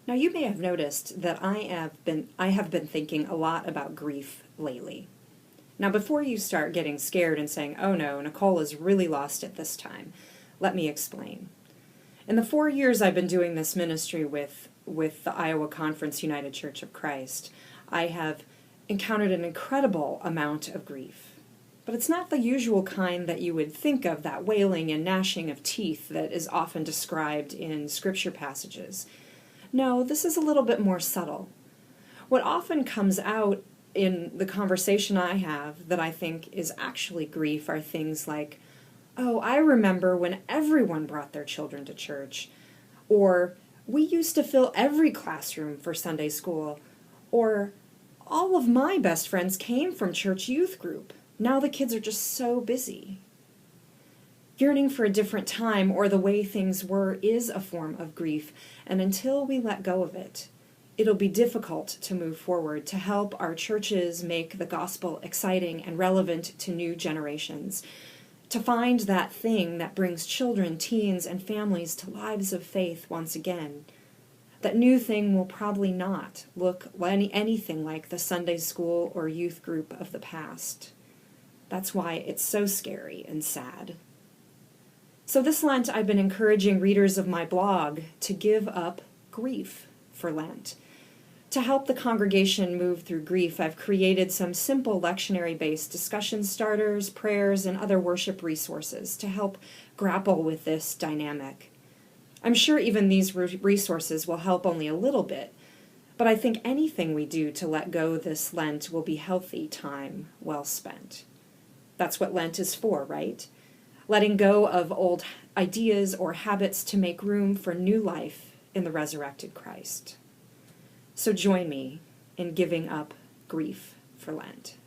Now, you may have noticed that I have been thinking a lot about grief lately. Now, before you start getting scared and saying, "Oh no, Nicole is really lost at this time," let me explain. In the 4 years I've been doing this ministry with the Iowa Conference United Church of Christ, I have encountered an incredible amount of grief. But it's not the usual kind that you would think of, that wailing and gnashing of teeth that is often described in scripture passages. No, this is a little bit more subtle. What often comes out in the conversation I have that I think is actually grief are things like, "Oh, I remember when everyone brought their children to church," or "We used to fill every classroom for Sunday school," or "All of my best friends came from church youth group. Now the kids are just so busy." Yearning for a different time or the way things were is a form of grief, and until we let go of it, it'll be difficult to move forward to help our churches make the gospel exciting and relevant to new generations, to find that thing that brings children, teens, and families to lives of faith once again. That new thing will probably not look anything like the Sunday school or youth group of the past. That's why it's so scary and sad. So this Lent, I've been encouraging readers of my blog to give up grief for Lent. To help the congregation move through grief, I've created some simple lectionary-based discussion starters, prayers, and other worship resources to help grapple with this dynamic. I'm sure even these resources will help only a little bit, but I think anything we do to let go this Lent will be healthy time well spent. That's what Lent is for, right? Letting go of old ideas or habits to make room for new life in the resurrected Christ. So join me in giving up grief for Lent.